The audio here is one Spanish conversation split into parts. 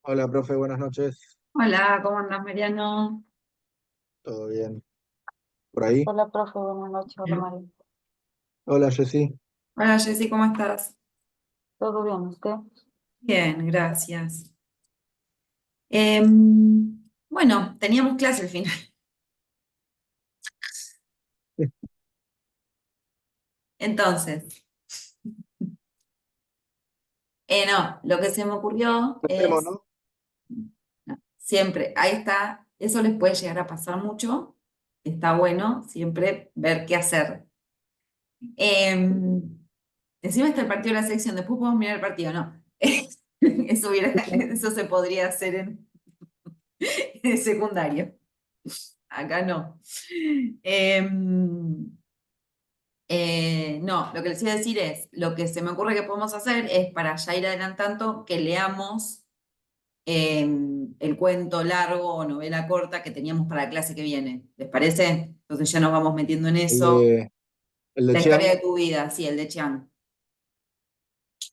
Hola, profe, buenas noches. Hola, ¿cómo andas, Mariano? ¿Todo bien? ¿Por ahí? Hola, profe, buenas noches. Hola, María. Hola, Jessy. Hola, Jessy, ¿cómo estás? ¿Todo bien, usted? Bien, gracias. Bueno, teníamos clase al final. Entonces, no, lo que se me ocurrió Empecemos, es, ¿no? no, siempre, ahí está, eso les puede llegar a pasar mucho, está bueno siempre ver qué hacer. Encima está el partido de la selección, después podemos mirar el partido, ¿no? Eso se podría hacer en secundario. Acá no. Em, no, lo que les iba a decir es, lo que se me ocurre que podemos hacer es para ya ir adelantando que leamos el cuento largo o novela corta que teníamos para la clase que viene. ¿Les parece? Entonces ya nos vamos metiendo en El eso. de, el de La historia Chiang. de tu vida, sí, el de Chiang.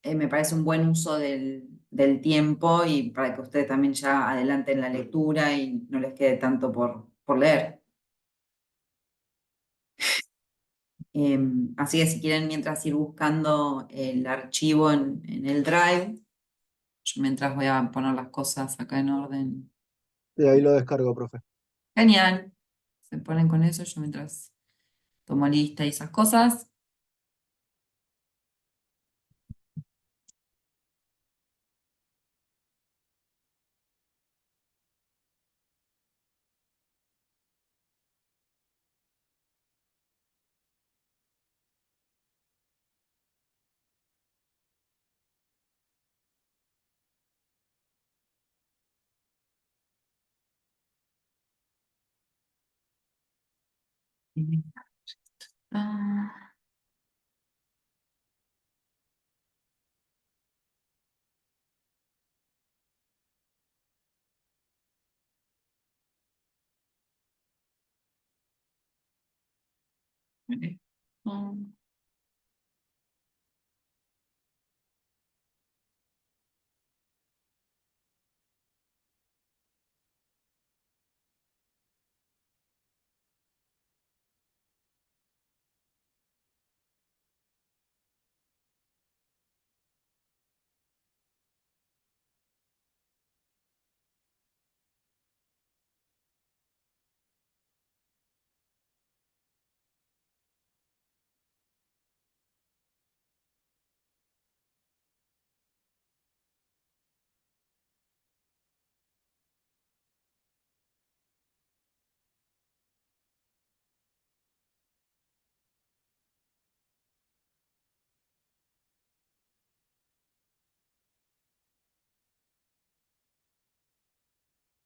Me parece un buen uso del tiempo y para que ustedes también ya adelanten la lectura y no les quede tanto por leer. Así que si quieren, mientras ir buscando el archivo en el Drive, yo mientras voy a poner las cosas acá en orden. Sí, ahí lo descargo, profe. Genial. Se ponen con eso, yo mientras tomo lista y esas cosas. Ah, ok. Mm.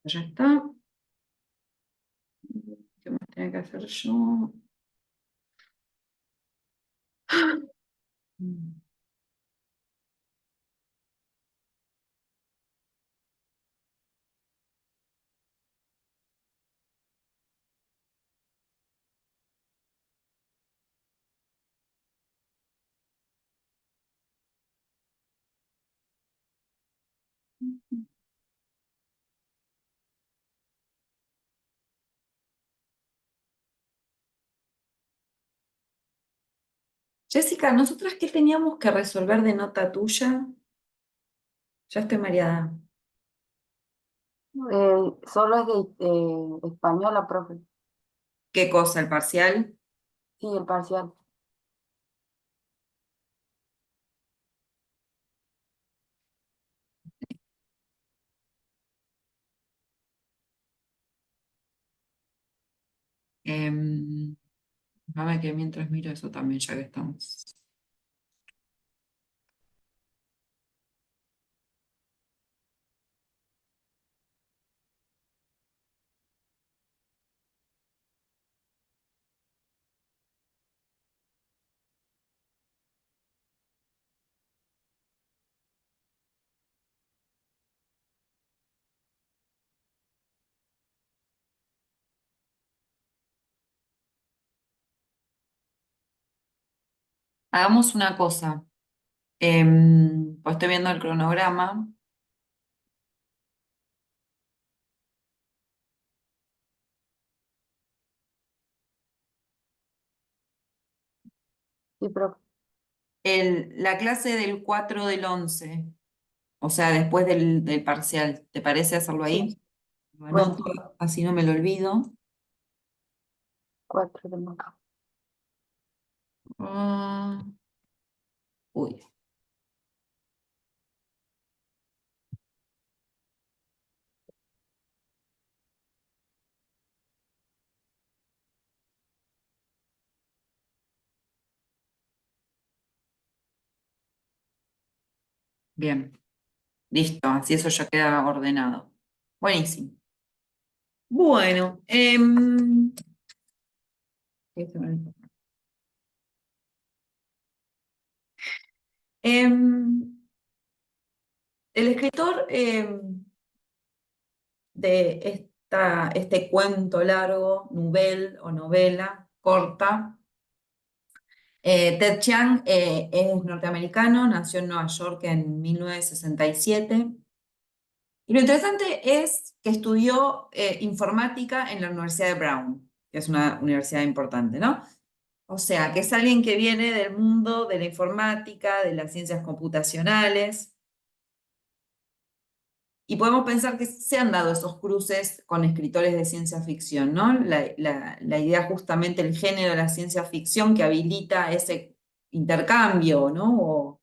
Ya está. ¿Qué más tenía que hacer yo? Mm. Jessica, ¿nosotras qué teníamos que resolver de nota tuya? Ya estoy mareada. Solo es de española, profe. ¿Qué cosa? ¿El parcial? Sí, el parcial. Em, Déjame que mientras miro eso también, ya que estamos. Hagamos una cosa. Pues estoy viendo el cronograma. Sí, profe. La clase del 4 del 11, o sea, después del parcial, ¿te parece hacerlo Sí. ahí? Lo Bueno, anoto, así no me lo olvido. 4 de mayo. Ah, uy, bien, listo, así eso ya queda ordenado. Buenísimo. Bueno, em, el escritor de este cuento largo, novel o novela corta, Ted Chiang es norteamericano, nació en Nueva York en 1967. Y lo interesante es que estudió informática en la Universidad de Brown, que es una universidad importante, ¿no? O sea, que es alguien que viene del mundo de la informática, de las ciencias computacionales, y podemos pensar que se han dado esos cruces con escritores de ciencia ficción, ¿no? La idea justamente, el género de la ciencia ficción que habilita ese intercambio, ¿no?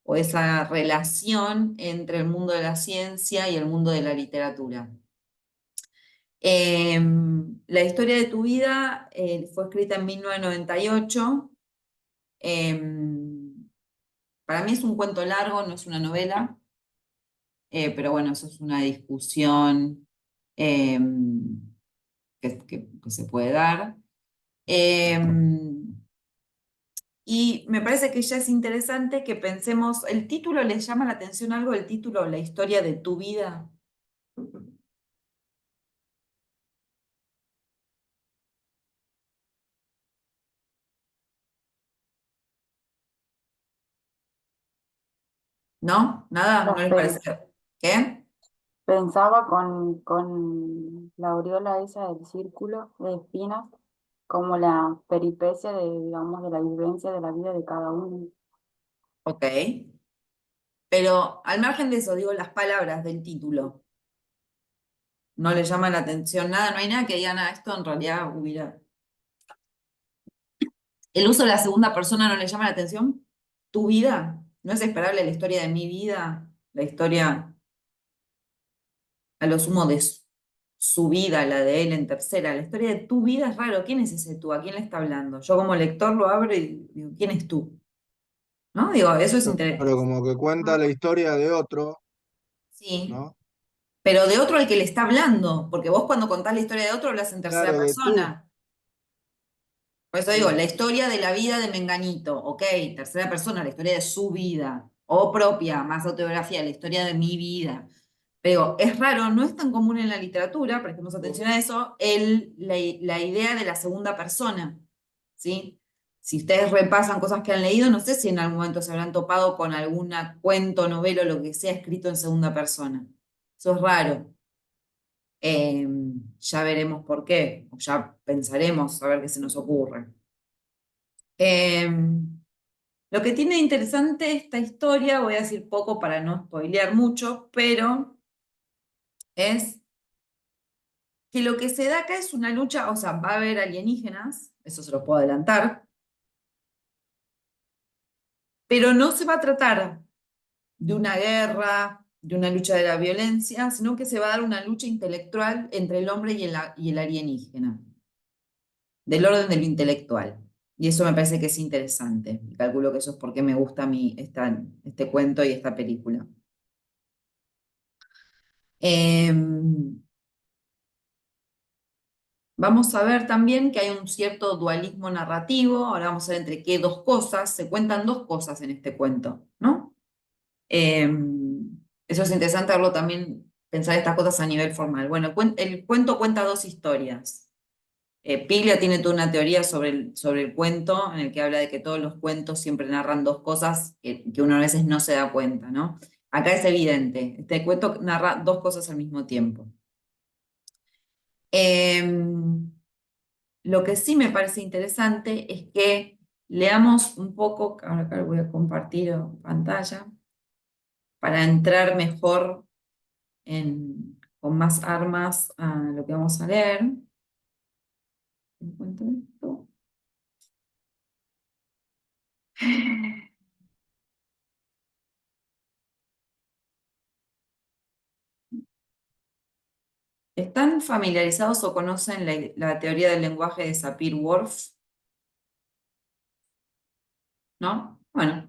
O esa relación entre el mundo de la ciencia y el mundo de la literatura. La historia de tu vida fue escrita en 1998. Para mí es un cuento largo, no es una novela, pero bueno, eso es una discusión que se puede dar. Y me parece que ya es interesante que pensemos, ¿el título les llama la atención algo, el título, la historia de tu vida? ¿No? ¿Nada? ¿No No, les parece? ¿Qué? pensaba con la aureola esa del círculo de espinas, como la peripecia de, digamos, de la vivencia de la vida de cada uno. Ok. Pero al margen de eso, digo las palabras del título. No le llama la atención nada, no hay nada que diga nada, esto en realidad hubiera. ¿El uso de la segunda persona no le llama la atención? ¿Tu vida? ¿No es esperable la historia de mi vida? La historia, a lo sumo, de su vida, la de él en tercera. La historia de tu vida es raro. ¿Quién es ese tú? ¿A quién le está hablando? Yo como lector lo abro y digo, ¿quién es tú? ¿No? Digo, eso es Pero interesante. como que cuenta la historia de otro, Sí, ¿no? pero de otro al que le está hablando, porque vos cuando contás la historia de otro hablas en tercera Claro, de tú, persona. Por eso digo, sí. la historia de la vida de Menganito, ok, tercera persona, la historia de su vida, o propia, más autobiografía, la historia de mi vida. Pero es raro, no es tan común en la literatura, prestemos atención a eso, la idea de la segunda persona, ¿sí? Si ustedes repasan cosas que han leído, no sé si en algún momento se habrán topado con alguna cuento, novela o lo que sea escrito en segunda persona. Eso es raro. Ya veremos por qué, o ya pensaremos a ver qué se nos ocurre. Lo que tiene de interesante esta historia, voy a decir poco para no spoilear mucho, pero es que lo que se da acá es una lucha, o sea, va a haber alienígenas, eso se lo puedo adelantar, pero no se va a tratar de una guerra, de una lucha de la violencia, sino que se va a dar una lucha intelectual entre el hombre y el alienígena, del orden de lo intelectual. Y eso me parece que es interesante. Y calculo que eso es porque me gusta a mí este cuento y esta película. Vamos a ver también que hay un cierto dualismo narrativo. Ahora vamos a ver entre qué dos cosas. Se cuentan dos cosas en este cuento, ¿no? Eso es interesante verlo también, pensar estas cosas a nivel formal. Bueno, el cuento cuenta dos historias. Piglia tiene toda una teoría sobre el cuento, en el que habla de que todos los cuentos siempre narran dos cosas que uno a veces no se da cuenta, ¿no? Acá es evidente, este cuento narra dos cosas al mismo tiempo. Lo que sí me parece interesante es que leamos un poco, ahora acá voy a compartir pantalla, para entrar mejor con más armas a lo que vamos a leer. ¿Encuentro esto? ¿Están familiarizados o conocen la teoría del lenguaje de Sapir-Whorf? ¿No? Bueno,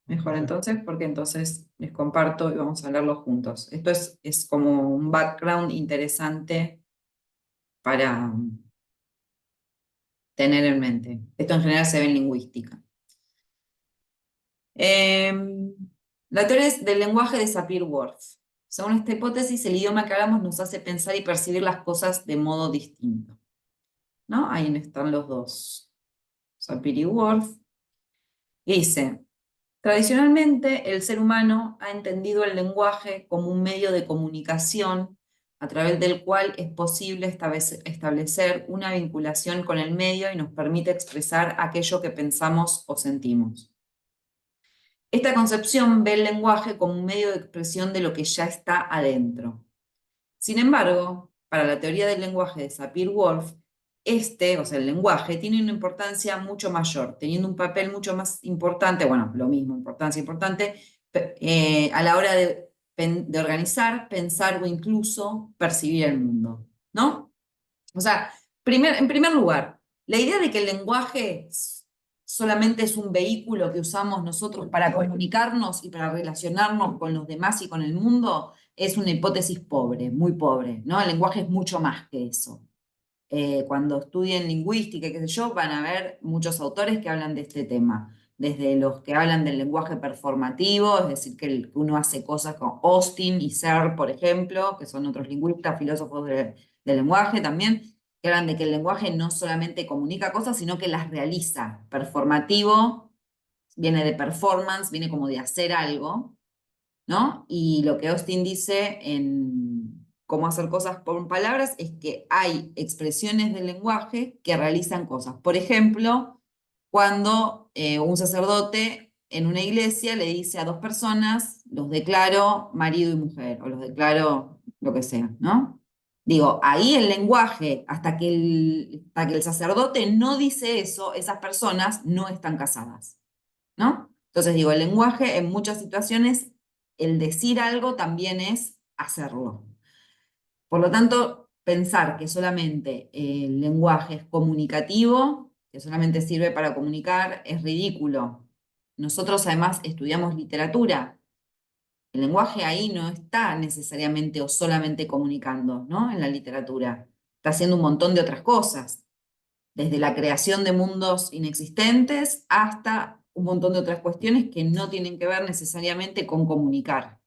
mejor entonces, porque entonces les comparto y vamos a leerlo juntos. Esto es como un background interesante para tener en mente. Esto en general se ve en lingüística. La teoría del lenguaje de Sapir-Whorf. Según esta hipótesis, el idioma que hablamos nos hace pensar y percibir las cosas de modo distinto. ¿No? Ahí están los dos. Sapir y Whorf. Dice, tradicionalmente el ser humano ha entendido el lenguaje como un medio de comunicación a través del cual es posible establecer una vinculación con el medio y nos permite expresar aquello que pensamos o sentimos. Esta concepción ve el lenguaje como un medio de expresión de lo que ya está adentro. Sin embargo, para la teoría del lenguaje de Sapir-Whorf, o sea, el lenguaje, tiene una importancia mucho mayor, teniendo un papel mucho más importante, bueno, lo mismo, importancia importante, a la hora de organizar, pensar o incluso percibir el mundo, ¿no? O sea, en primer lugar, la idea de que el lenguaje solamente es un vehículo que usamos nosotros para comunicarnos y para relacionarnos con los demás y con el mundo es una hipótesis pobre, muy pobre, ¿no? El lenguaje es mucho más que eso. Cuando estudien lingüística, qué sé yo, van a ver muchos autores que hablan de este tema, desde los que hablan del lenguaje performativo, es decir, que uno hace cosas con Austin y Searle, por ejemplo, que son otros lingüistas, filósofos del lenguaje también, que hablan de que el lenguaje no solamente comunica cosas, sino que las realiza. Performativo viene de performance, viene como de hacer algo, ¿no? Y lo que Austin dice en cómo hacer cosas con palabras es que hay expresiones del lenguaje que realizan cosas. Por ejemplo, cuando un sacerdote en una iglesia le dice a dos personas, los declaro marido y mujer, o los declaro lo que sea, ¿no? Digo, ahí el lenguaje, hasta que el sacerdote no dice eso, esas personas no están casadas, ¿no? Entonces digo, el lenguaje en muchas situaciones, el decir algo también es hacerlo. Por lo tanto, pensar que solamente el lenguaje es comunicativo, que solamente sirve para comunicar, es ridículo. Nosotros además estudiamos literatura. El lenguaje ahí no está necesariamente o solamente comunicando, ¿no? En la literatura. Está haciendo un montón de otras cosas, desde la creación de mundos inexistentes hasta un montón de otras cuestiones que no tienen que ver necesariamente con comunicar,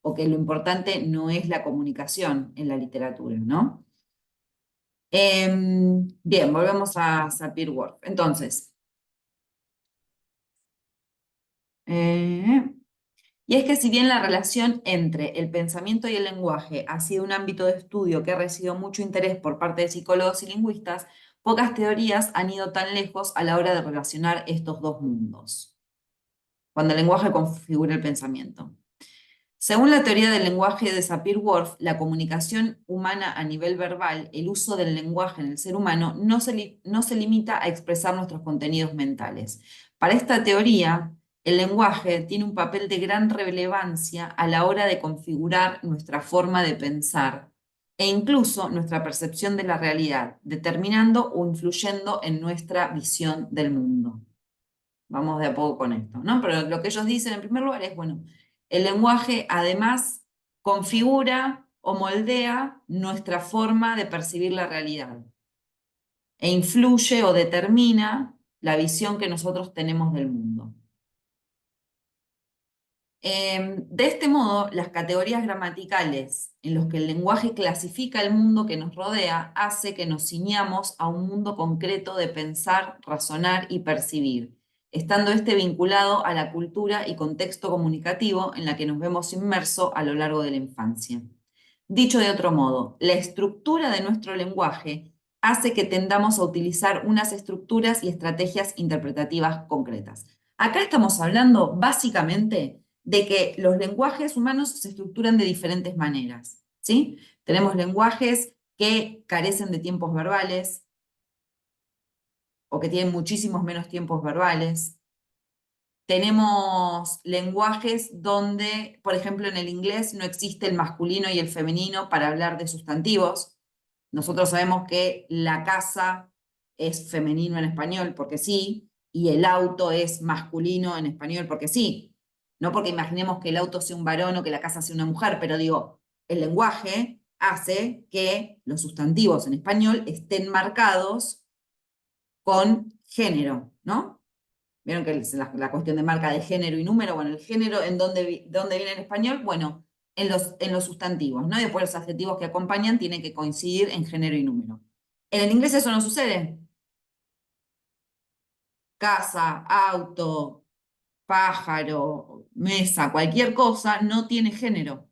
o que lo importante no es la comunicación en la literatura, ¿no? Bien, volvemos a Sapir-Whorf. Entonces, y es que si bien la relación entre el pensamiento y el lenguaje ha sido un ámbito de estudio que ha recibido mucho interés por parte de psicólogos y lingüistas, pocas teorías han ido tan lejos a la hora de relacionar estos dos mundos, cuando el lenguaje configura el pensamiento. Según la teoría del lenguaje de Sapir-Whorf, la comunicación humana a nivel verbal, el uso del lenguaje en el ser humano, no se limita a expresar nuestros contenidos mentales. Para esta teoría, el lenguaje tiene un papel de gran relevancia a la hora de configurar nuestra forma de pensar e incluso nuestra percepción de la realidad, determinando o influyendo en nuestra visión del mundo. Vamos de a poco con esto, ¿no? Pero lo que ellos dicen en primer lugar es, bueno, el lenguaje además configura o moldea nuestra forma de percibir la realidad e influye o determina la visión que nosotros tenemos del mundo. De este modo, las categorías gramaticales en los que el lenguaje clasifica el mundo que nos rodea hace que nos ciñamos a un mundo concreto de pensar, razonar y percibir, estando este vinculado a la cultura y contexto comunicativo en la que nos vemos inmersos a lo largo de la infancia. Dicho de otro modo, la estructura de nuestro lenguaje hace que tendamos a utilizar unas estructuras y estrategias interpretativas concretas. Acá estamos hablando básicamente de que los lenguajes humanos se estructuran de diferentes maneras, ¿sí? Tenemos lenguajes que carecen de tiempos verbales o que tienen muchísimos menos tiempos verbales. Tenemos lenguajes donde, por ejemplo, en el inglés no existe el masculino y el femenino para hablar de sustantivos. Nosotros sabemos que la casa es femenino en español porque sí, y el auto es masculino en español porque sí. No porque imaginemos que el auto sea un varón o que la casa sea una mujer, pero digo, el lenguaje hace que los sustantivos en español estén marcados con género, ¿no? Vieron que la cuestión de marca de género y número, bueno, el género, ¿en dónde viene en español? Bueno, en los sustantivos, ¿no? Y después los adjetivos que acompañan tienen que coincidir en género y número. En el inglés eso no sucede. Casa, auto, pájaro, mesa, cualquier cosa no tiene género.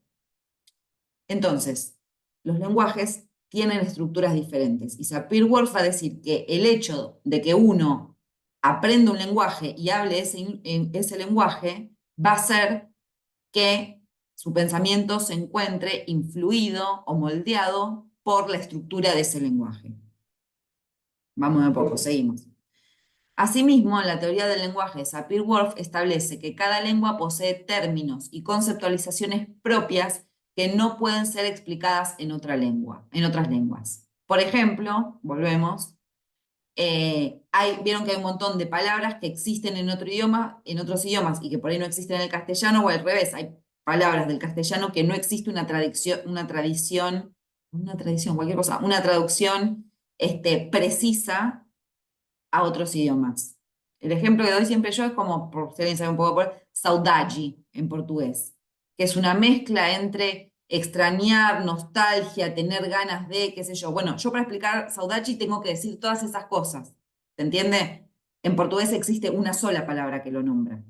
Entonces, los lenguajes tienen estructuras diferentes. Y Sapir-Whorf va a decir que el hecho de que uno aprenda un lenguaje y hable ese lenguaje va a hacer que su pensamiento se encuentre influido o moldeado por la estructura de ese lenguaje. Vamos de a poco, seguimos. Asimismo, la teoría del lenguaje de Sapir-Whorf establece que cada lengua posee términos y conceptualizaciones propias que no pueden ser explicadas en otras lenguas. Por ejemplo, volvemos, vieron que hay un montón de palabras que existen en otro idioma, en otros idiomas, y que por ahí no existen en el castellano, o al revés, hay palabras del castellano que no existe una tradición, cualquier cosa, una traducción precisa a otros idiomas. El ejemplo que doy siempre yo es como, por si alguien sabe un poco, saudade en portugués, que es una mezcla entre extrañar, nostalgia, tener ganas de, qué sé yo. Bueno, yo para explicar saudade tengo que decir todas esas cosas. ¿Se entiende? En portugués existe una sola palabra que lo nombra.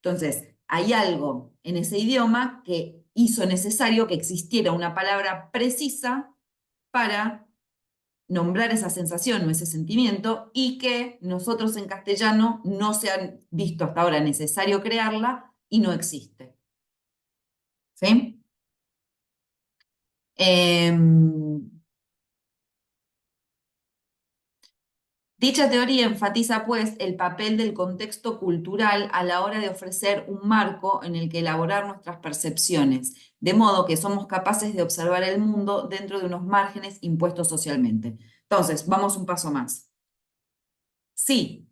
Entonces, hay algo en ese idioma que hizo necesario que existiera una palabra precisa para nombrar esa sensación o ese sentimiento y que nosotros en castellano no se han visto hasta ahora necesario crearla y no existe. ¿Sí? Dicha teoría enfatiza, pues, el papel del contexto cultural a la hora de ofrecer un marco en el que elaborar nuestras percepciones, de modo que somos capaces de observar el mundo dentro de unos márgenes impuestos socialmente. Entonces, vamos un paso más. Sí,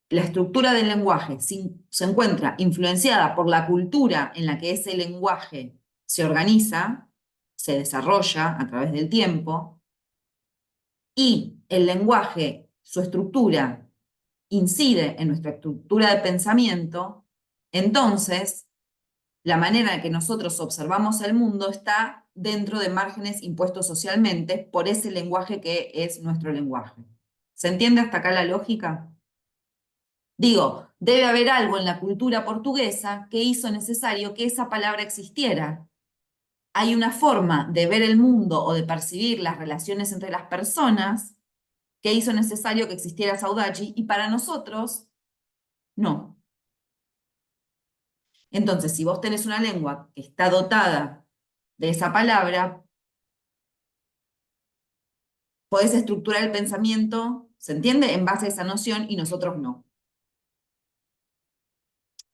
la estructura del lenguaje se encuentra influenciada por la cultura en la que ese lenguaje se organiza, se desarrolla a través del tiempo, y el lenguaje, su estructura, incide en nuestra estructura de pensamiento, entonces la manera en que nosotros observamos el mundo está dentro de márgenes impuestos socialmente por ese lenguaje que es nuestro lenguaje. ¿Se entiende hasta acá la lógica? Digo, debe haber algo en la cultura portuguesa que hizo necesario que esa palabra existiera. Hay una forma de ver el mundo o de percibir las relaciones entre las personas que hizo necesario que existiera saudade y para nosotros no. Entonces, si vos tenés una lengua que está dotada de esa palabra, podés estructurar el pensamiento, ¿se entiende? En base a esa noción y nosotros no.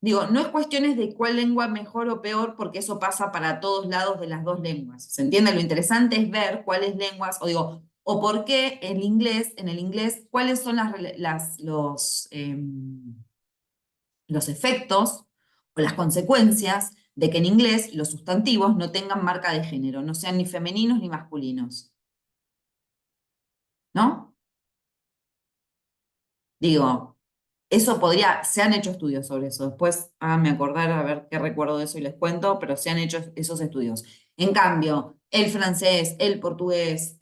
Digo, no es cuestiones de cuál lengua mejor o peor, porque eso pasa para todos lados de las dos lenguas. ¿Se entiende? Lo interesante es ver cuáles lenguas, o digo, o por qué en el inglés, cuáles son los efectos o las consecuencias de que en inglés los sustantivos no tengan marca de género, no sean ni femeninos ni masculinos. ¿No? Digo, se han hecho estudios sobre eso. Después háganme acordar a ver qué recuerdo de eso y les cuento, pero se han hecho esos estudios. En cambio, el francés, el portugués,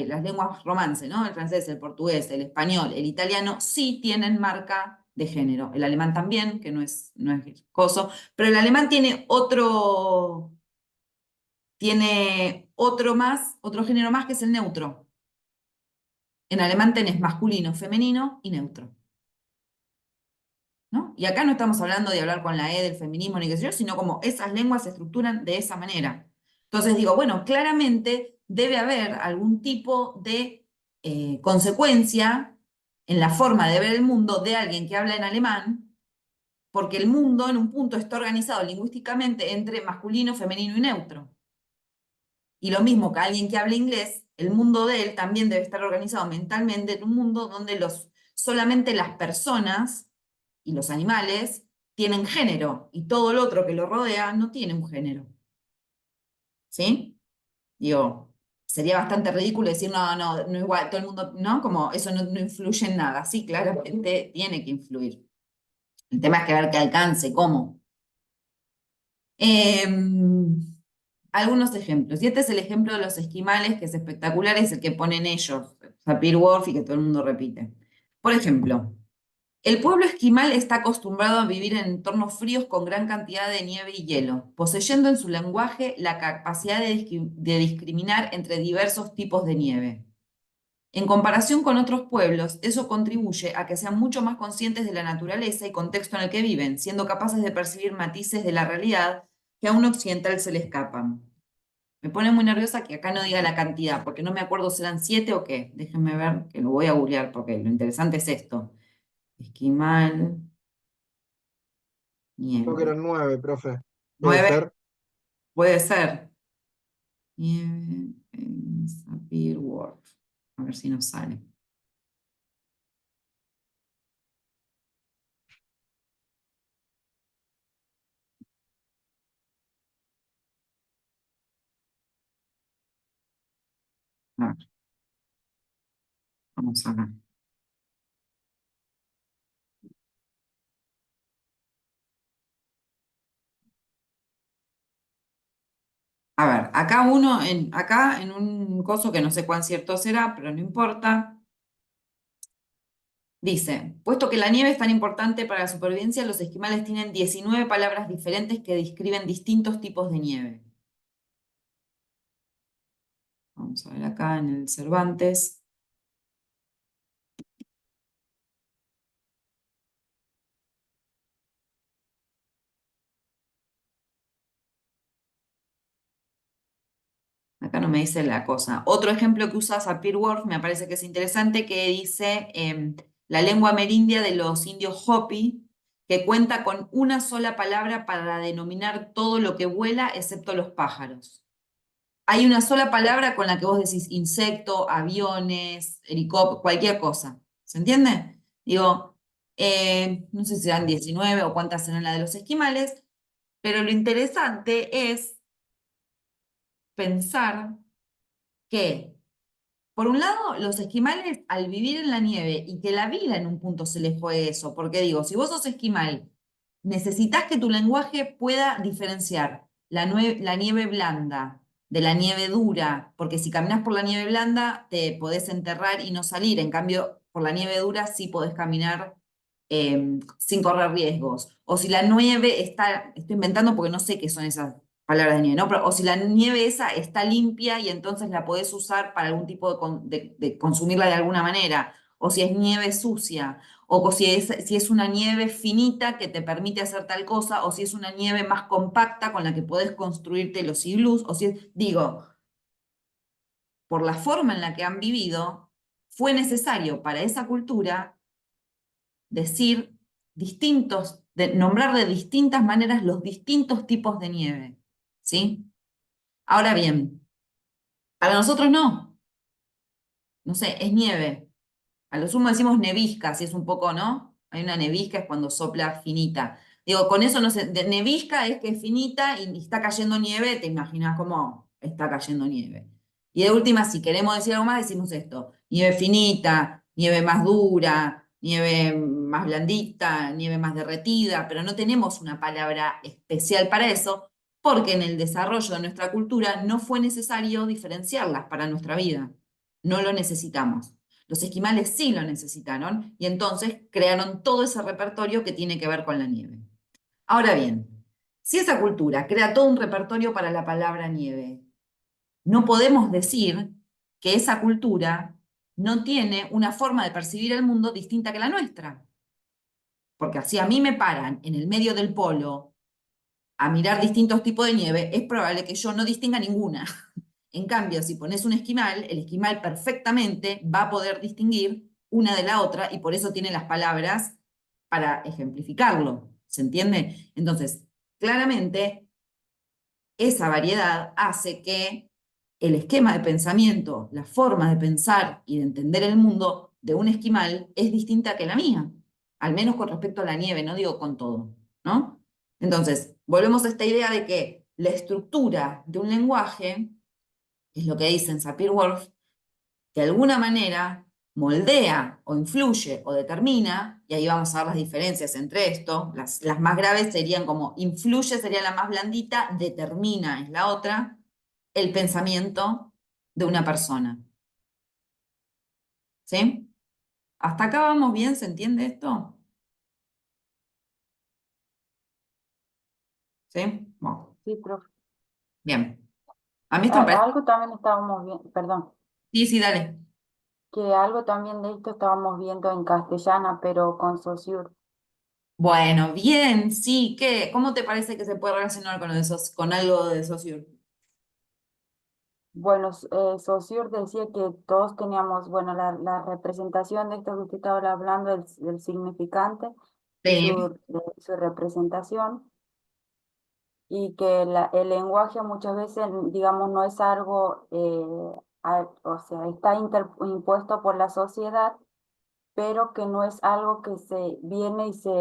las lenguas romance, ¿no? El francés, el portugués, el español, el italiano, sí tienen marca de género. El alemán también, que no es coso, pero el alemán tiene otro género más que es el neutro. En alemán tenés masculino, femenino y neutro. ¿No? Y acá no estamos hablando de hablar con la E del feminismo ni qué sé yo, sino como esas lenguas se estructuran de esa manera. Entonces digo, bueno, claramente debe haber algún tipo de consecuencia en la forma de ver el mundo de alguien que habla en alemán, porque el mundo en un punto está organizado lingüísticamente entre masculino, femenino y neutro. Y lo mismo que alguien que habla inglés, el mundo de él también debe estar organizado mentalmente en un mundo donde solamente las personas y los animales tienen género y todo lo otro que lo rodea no tiene un género. ¿Sí? Digo, sería bastante ridículo decir, no igual, todo el mundo, ¿no? Como eso no influye en nada. Sí, claramente tiene que influir. El tema es que ver qué alcance, cómo. Algunos ejemplos. Y este es el ejemplo de los esquimales, que es espectacular, es el que ponen ellos, Sapir-Whorf, y que todo el mundo repite. Por ejemplo, el pueblo esquimal está acostumbrado a vivir en entornos fríos con gran cantidad de nieve y hielo, poseyendo en su lenguaje la capacidad de discriminar entre diversos tipos de nieve. En comparación con otros pueblos, eso contribuye a que sean mucho más conscientes de la naturaleza y contexto en el que viven, siendo capaces de percibir matices de la realidad que a un occidental se le escapan. Me pone muy nerviosa que acá no diga la cantidad, porque no me acuerdo si eran 7 o qué. Déjenme ver, que lo voy a googlear, porque lo interesante es esto. Esquimal, Creo que nieve. eran 9, profe. ¿Puede 9 ser? puede ser. Nieve en Sapir-Whorf. A ver si nos sale. A ver, vamos a ver. A ver, acá en un coso que no sé cuán cierto será, pero no importa. Dice, puesto que la nieve es tan importante para la supervivencia, los esquimales tienen 19 palabras diferentes que describen distintos tipos de nieve. Vamos a ver acá en el Cervantes. Acá no me dice la cosa. Otro ejemplo que usa Sapir-Whorf me parece que es interesante, que dice la lengua amerindia de los indios Hopi, que cuenta con una sola palabra para denominar todo lo que vuela excepto los pájaros. Hay una sola palabra con la que vos decís insecto, aviones, helicóptero, cualquier cosa. ¿Se entiende? Digo, no sé si serán 19 o cuántas serán las de los esquimales, pero lo interesante es pensar que, por un lado, los esquimales, al vivir en la nieve y que la vida en un punto se les fue eso, porque digo, si vos sos esquimal, necesitas que tu lenguaje pueda diferenciar la nieve blanda de la nieve dura, porque si caminas por la nieve blanda te podés enterrar y no salir, en cambio, por la nieve dura sí podés caminar sin correr riesgos. O si la nieve está, estoy inventando porque no sé qué son esas palabras de nieve, ¿no? Pero, o si la nieve esa está limpia y entonces la podés usar para algún tipo de consumirla de alguna manera, o si es nieve sucia, o si es una nieve finita que te permite hacer tal cosa, o si es una nieve más compacta con la que podés construirte los iglús, o si es, digo, por la forma en la que han vivido, fue necesario para esa cultura decir nombrar de distintas maneras los distintos tipos de nieve, ¿sí? Ahora bien, para nosotros no sé, es nieve. A lo sumo decimos nevisca, si es un poco, ¿no? Hay una nevisca, es cuando sopla finita. Digo, con eso no sé, nevisca es que es finita y está cayendo nieve, te imaginas cómo está cayendo nieve. Y de última, si queremos decir algo más, decimos esto: nieve finita, nieve más dura, nieve más blandita, nieve más derretida, pero no tenemos una palabra especial para eso, porque en el desarrollo de nuestra cultura no fue necesario diferenciarlas para nuestra vida. No lo necesitamos. Los esquimales sí lo necesitaron y entonces crearon todo ese repertorio que tiene que ver con la nieve. Ahora bien, si esa cultura crea todo un repertorio para la palabra nieve, no podemos decir que esa cultura no tiene una forma de percibir el mundo distinta que la nuestra. Porque así a mí me paran en el medio del polo a mirar distintos tipos de nieve, es probable que yo no distinga ninguna. En cambio, si pones un esquimal, el esquimal perfectamente va a poder distinguir una de la otra y por eso tiene las palabras para ejemplificarlo. ¿Se entiende? Entonces, claramente, esa variedad hace que el esquema de pensamiento, la forma de pensar y de entender el mundo de un esquimal es distinta que la mía, al menos con respecto a la nieve, no digo con todo, ¿no? Entonces, volvemos a esta idea de que la estructura de un lenguaje, que es lo que dicen Sapir-Whorf, de alguna manera moldea o influye o determina, y ahí vamos a ver las diferencias entre esto, las más graves serían como influye sería la más blandita, determina es la otra, el pensamiento de una persona. ¿Sí? ¿Hasta acá vamos bien? ¿Se entiende esto? ¿Sí? Bueno, Sí, profe. bien. A mí esto me parece... Algo también estábamos viendo, perdón, Sí, sí, dale. que algo también de esto estábamos viendo en castellana, pero con Saussure. Bueno, bien, sí, ¿qué? ¿Cómo te parece que se puede relacionar con, con algo de Saussure? Bueno, Saussure decía que todos teníamos, bueno, la representación de esto que usted estaba hablando, del significante y Sí. su representación, y que el lenguaje muchas veces, digamos, no es algo, o sea, está impuesto por la sociedad, pero que no es algo que se viene y se,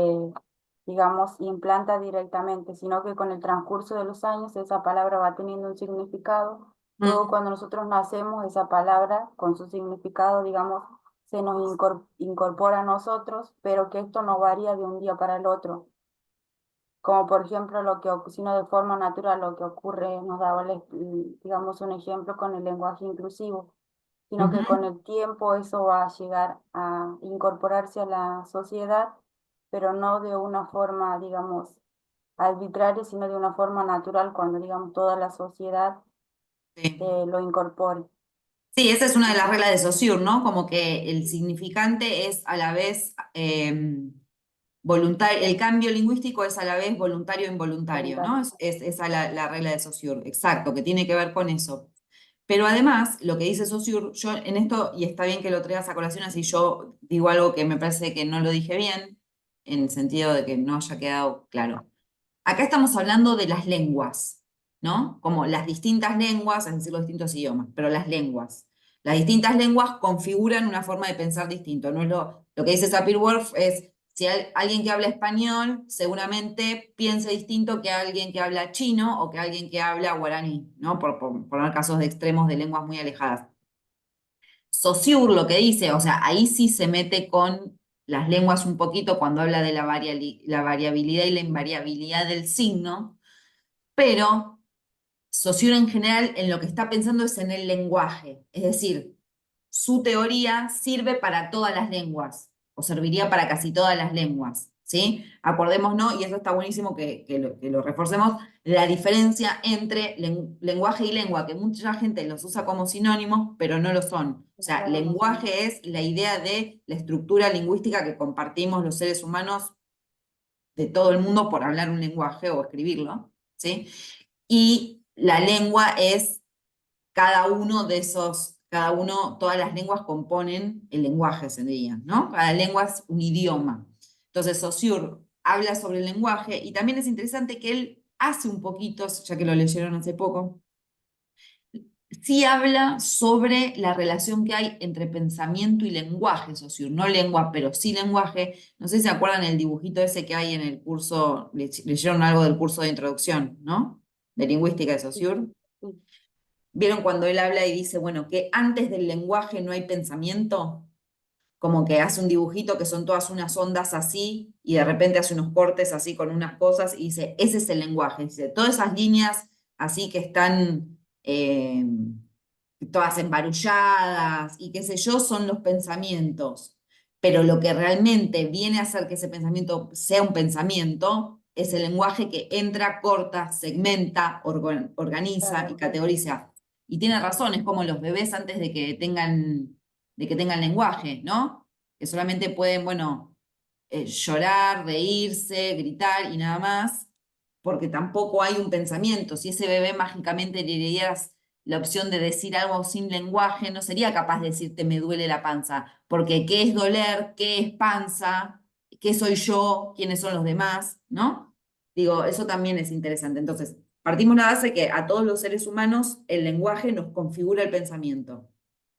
digamos, implanta directamente, sino que con el transcurso de los años esa palabra va teniendo un significado. Luego Mm. cuando nosotros nacemos, esa palabra con su significado, digamos, se nos incorpora a nosotros, pero que esto no varía de un día para el otro. Como por ejemplo sino de forma natural lo que ocurre, nos daba, digamos, un ejemplo con el lenguaje inclusivo, sino que con Ujú. el tiempo eso va a llegar a incorporarse a la sociedad, pero no de una forma, digamos, arbitraria, sino de una forma natural cuando, digamos, toda la sociedad Sí. lo incorpore. Sí, esa es una de No las sé. reglas de Saussure, ¿no? Como que el significante es a la vez voluntario, el cambio lingüístico es a la vez voluntario e involuntario, ¿no? Voluntario. Es esa la regla de Saussure, exacto, que tiene que ver con eso. Pero además, lo que dice Saussure, yo en esto, y está bien que lo traigas a colación, así yo digo algo que me parece que no lo dije bien, en el sentido de que no haya quedado claro. Acá estamos hablando de las lenguas, ¿no? Como las distintas lenguas, es decir, los distintos idiomas, pero las lenguas. Las distintas lenguas configuran una forma de pensar distinto. No es lo que dice Sapir-Whorf es, si alguien que habla español seguramente piense distinto que alguien que habla chino o que alguien que habla guaraní, ¿no? Por poner casos de extremos de lenguas muy alejadas. Saussure lo que dice, o sea, ahí sí se mete con las lenguas un poquito cuando habla de la variabilidad y la invariabilidad del signo, pero Saussure en general en lo que está pensando es en el lenguaje, es decir, su teoría sirve para todas las lenguas, o serviría para casi todas las lenguas, ¿sí? Acordémonos, y eso está buenísimo que lo reforcemos, la diferencia entre lenguaje y lengua, que mucha gente los usa como sinónimos, pero no lo son. O sea, Claro, no sé. lenguaje es la idea de la estructura lingüística que compartimos los seres humanos de todo el mundo por hablar un lenguaje o escribirlo, ¿sí? Y la lengua es cada uno de esos, cada uno, todas las lenguas componen el lenguaje, se diría, ¿no? Cada lengua es un idioma. Entonces, Saussure habla sobre el lenguaje y también es interesante que él hace un poquito, ya que lo leyeron hace poco, sí habla sobre la relación que hay entre pensamiento y lenguaje, Saussure, no lengua, pero sí lenguaje. No sé si se acuerdan el dibujito ese que hay en el curso, leyeron algo del curso de introducción, ¿no? De lingüística de Sí, Saussure. sí, ¿Vieron cuando él habla y dice, bueno, que antes del lenguaje no hay pensamiento? Como que hace un dibujito que son todas unas ondas así y de repente hace unos cortes así con unas cosas y dice, ese es el lenguaje. Dice, todas esas líneas así que están todas embarulladas y qué sé yo, son los pensamientos. Pero lo que realmente viene a hacer que ese pensamiento sea un pensamiento es el lenguaje que entra, corta, segmenta, organiza y claro. categoriza. Y tiene razón, es como los bebés antes de que tengan de que tengan lenguaje, ¿no? Que solamente pueden, bueno, llorar, reírse, gritar y nada más, porque tampoco hay un pensamiento. Si ese bebé mágicamente le dieras la opción de decir algo sin lenguaje, no sería capaz de decirte me duele la panza, porque ¿qué es doler? ¿Qué es panza? ¿Qué soy yo? ¿Quiénes son los demás? ¿No? Digo, eso también es interesante. Entonces, partimos la base que a todos los seres humanos el lenguaje nos configura el pensamiento.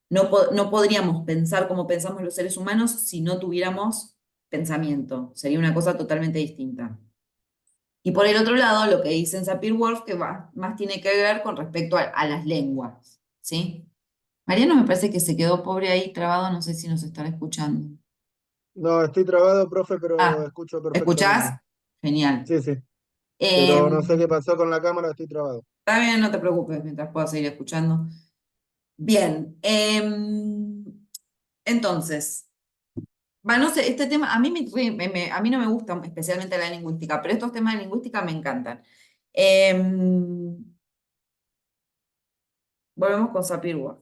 No podríamos pensar como pensamos los seres humanos si no tuviéramos pensamiento. Sería una cosa totalmente distinta. Y por el otro lado, lo que dice en Sapir-Whorf, que más tiene que ver con respecto a las lenguas, ¿sí? Mariano me parece que se quedó pobre ahí trabado, no sé si nos estará escuchando. No, estoy trabado, profe, pero Ah, escucho ¿escuchás? perfectamente. Genial. Sí, sí, pero no sé qué Em, pasó con la cámara, estoy trabado. Está bien, no te preocupes, mientras puedas seguir escuchando. Bien, entonces, no sé, este tema, a mí, a mí no me gusta especialmente la lingüística, pero estos temas de lingüística me encantan. Em, Volvemos con Sapir-Whorf.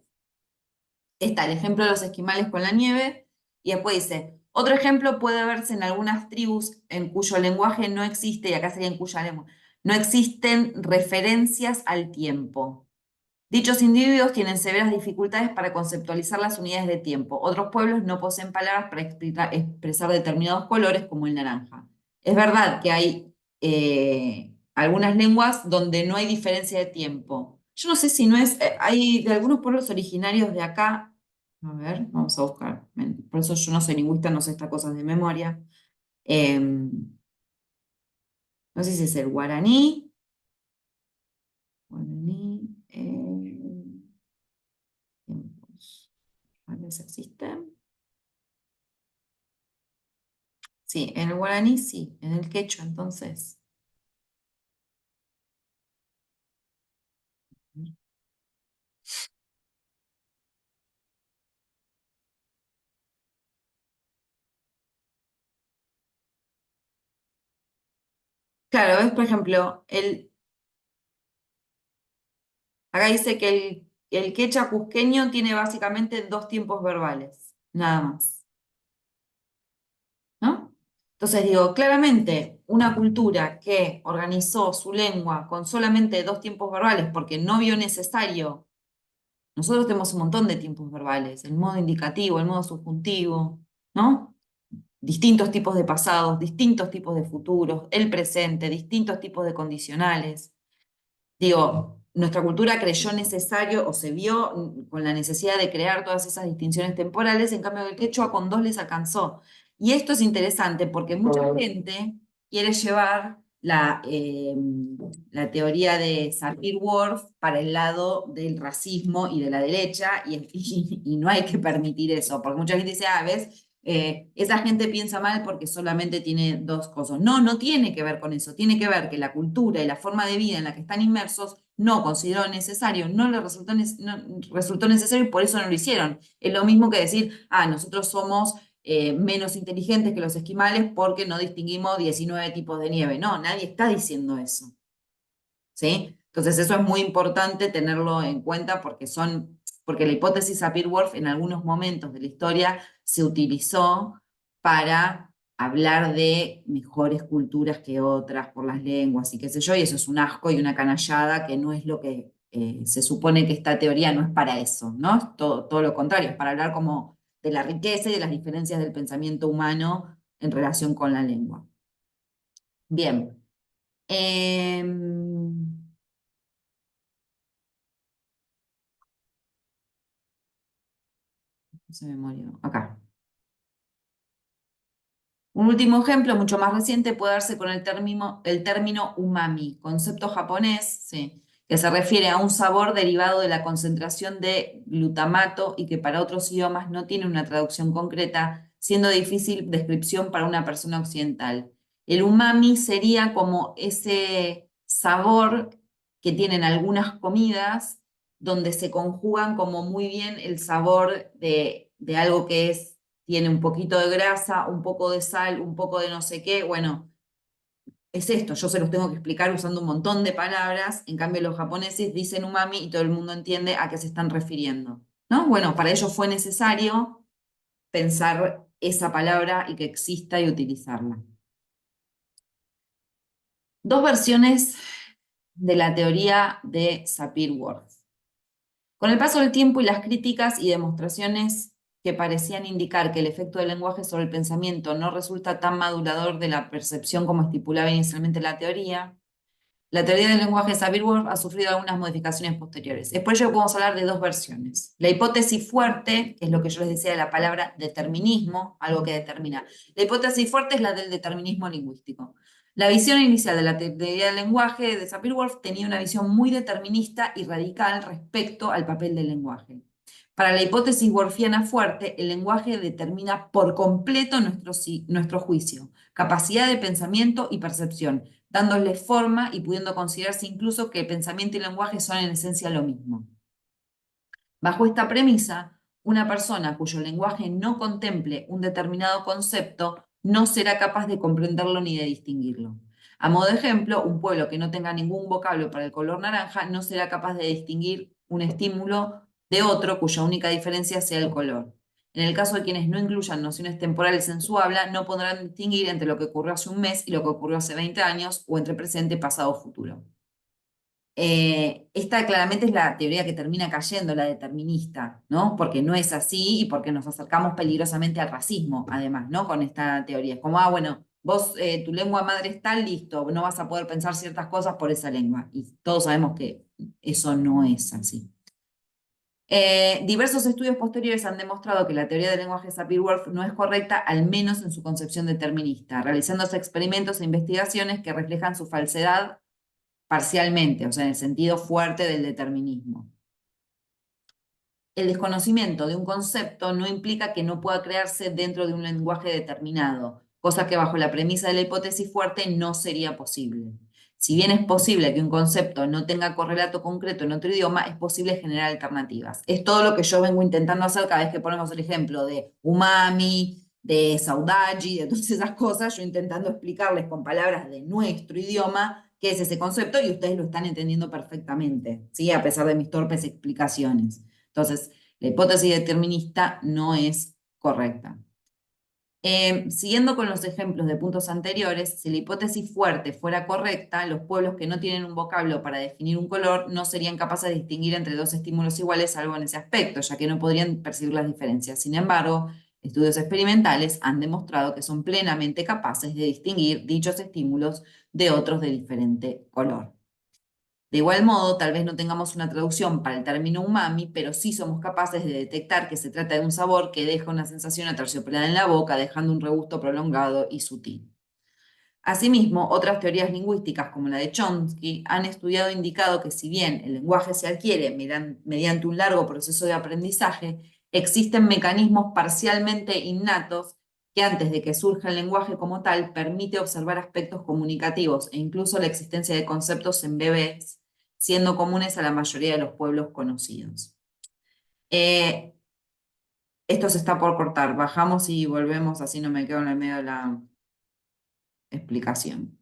Está el ejemplo de los esquimales con la nieve, y después dice, otro ejemplo puede verse en algunas tribus en cuyo lenguaje no existe, y acá sería en cuya lengua, no existen referencias al tiempo. Dichos individuos tienen severas dificultades para conceptualizar las unidades de tiempo. Otros pueblos no poseen palabras para expresar determinados colores, como el naranja. Es verdad que hay algunas lenguas donde no hay diferencia de tiempo. Yo no sé si no es, hay de algunos pueblos originarios de acá, a ver, vamos a buscar. Por eso yo no soy lingüista, no sé estas cosas de memoria. No sé si es el guaraní. Guaraní. Tiempos. ¿Cuáles existen? Sí, en el guaraní sí, en el quechua entonces. Claro, ves, por ejemplo, acá dice que el quechua cusqueño tiene básicamente dos tiempos verbales, nada más, ¿no? Entonces digo, claramente una cultura que organizó su lengua con solamente dos tiempos verbales porque no vio necesario, nosotros tenemos un montón de tiempos verbales, el modo indicativo, el modo subjuntivo, ¿no? Distintos tipos de pasados, distintos tipos de futuros, el presente, distintos tipos de condicionales. Digo, nuestra cultura creyó necesario o se vio con la necesidad de crear todas esas distinciones temporales, en cambio el quechua con dos les alcanzó. Y esto es interesante porque mucha gente quiere llevar la teoría de Sapir-Whorf para el lado del racismo y de la derecha, y no hay que permitir eso, porque mucha gente dice, ah, ¿ves? Esa gente piensa mal porque solamente tiene dos cosas. No, no tiene que ver con eso. Tiene que ver que la cultura y la forma de vida en la que están inmersos no consideró necesario, no les resultó, no, resultó necesario y por eso no lo hicieron. Es lo mismo que decir, ah, nosotros somos menos inteligentes que los esquimales porque no distinguimos 19 tipos de nieve. No, nadie está diciendo eso. ¿Sí? Entonces eso es muy importante tenerlo en cuenta porque la hipótesis Sapir-Whorf en algunos momentos de la historia se utilizó para hablar de mejores culturas que otras por las lenguas y qué sé yo, y eso es un asco y una canallada que no es lo que se supone que esta teoría no es para eso, ¿no? Es todo lo contrario, es para hablar como de la riqueza y de las diferencias del pensamiento humano en relación con la lengua. Bien. Se me murió. Acá. Un último ejemplo, mucho más reciente, puede darse con el término umami, concepto japonés, sí, que se refiere a un sabor derivado de la concentración de glutamato y que para otros idiomas no tiene una traducción concreta, siendo difícil descripción para una persona occidental. El umami sería como ese sabor que tienen algunas comidas donde se conjugan como muy bien el sabor de algo que tiene un poquito de grasa, un poco de sal, un poco de no sé qué. Bueno, es esto, yo se los tengo que explicar usando un montón de palabras, en cambio los japoneses dicen umami y todo el mundo entiende a qué se están refiriendo, ¿no? Bueno, para ello fue necesario pensar esa palabra y que exista y utilizarla. Dos versiones de la teoría de Sapir-Whorf. Con el paso del tiempo y las críticas y demostraciones que parecían indicar que el efecto del lenguaje sobre el pensamiento no resulta tan madurador de la percepción como estipulaba inicialmente la teoría del lenguaje de Sapir-Whorf ha sufrido algunas modificaciones posteriores. Es por ello que podemos hablar de dos versiones. La hipótesis fuerte, que es lo que yo les decía de la palabra determinismo, algo que determina. La hipótesis fuerte es la del determinismo lingüístico. La visión inicial de la teoría del lenguaje de Sapir-Whorf tenía una visión muy determinista y radical respecto al papel del lenguaje. Para la hipótesis worfiana fuerte, el lenguaje determina por completo nuestro juicio, capacidad de pensamiento y percepción, dándole forma y pudiendo considerarse incluso que pensamiento y lenguaje son en esencia lo mismo. Bajo esta premisa, una persona cuyo lenguaje no contemple un determinado concepto no será capaz de comprenderlo ni de distinguirlo. A modo de ejemplo, un pueblo que no tenga ningún vocablo para el color naranja no será capaz de distinguir un estímulo de otro cuya única diferencia sea el color. En el caso de quienes no incluyan nociones temporales en su habla, no podrán distinguir entre lo que ocurrió hace un mes y lo que ocurrió hace 20 años o entre presente, pasado o futuro. Esta claramente es la teoría que termina cayendo, la determinista, ¿no? Porque no es así y porque nos acercamos peligrosamente al racismo, además, ¿no? Con esta teoría. Es como, bueno, vos, tu lengua madre está, listo, no vas a poder pensar ciertas cosas por esa lengua. Y todos sabemos que eso no es así. Diversos estudios posteriores han demostrado que la teoría del lenguaje de Sapir-Whorf no es correcta, al menos en su concepción determinista, realizándose experimentos e investigaciones que reflejan su falsedad parcialmente, o sea, en el sentido fuerte del determinismo. El desconocimiento de un concepto no implica que no pueda crearse dentro de un lenguaje determinado, cosa que bajo la premisa de la hipótesis fuerte no sería posible. Si bien es posible que un concepto no tenga correlato concreto en otro idioma, es posible generar alternativas. Es todo lo que yo vengo intentando hacer cada vez que ponemos el ejemplo de umami, de saudade, de todas esas cosas, yo intentando explicarles con palabras de nuestro idioma qué es ese concepto y ustedes lo están entendiendo perfectamente, ¿sí? A pesar de mis torpes explicaciones. Entonces, la hipótesis determinista no es correcta. Siguiendo con los ejemplos de puntos anteriores, si la hipótesis fuerte fuera correcta, los pueblos que no tienen un vocablo para definir un color no serían capaces de distinguir entre dos estímulos iguales, salvo en ese aspecto, ya que no podrían percibir las diferencias. Sin embargo, estudios experimentales han demostrado que son plenamente capaces de distinguir dichos estímulos de otros de diferente color. De igual modo, tal vez no tengamos una traducción para el término umami, pero sí somos capaces de detectar que se trata de un sabor que deja una sensación aterciopelada en la boca, dejando un regusto prolongado y sutil. Asimismo, otras teorías lingüísticas, como la de Chomsky, han estudiado e indicado que si bien el lenguaje se adquiere mediante un largo proceso de aprendizaje, existen mecanismos parcialmente innatos que antes de que surja el lenguaje como tal, permite observar aspectos comunicativos e incluso la existencia de conceptos en bebés, siendo comunes a la mayoría de los pueblos conocidos. Esto se está por cortar. Bajamos y volvemos, así no me quedo en el medio de la explicación.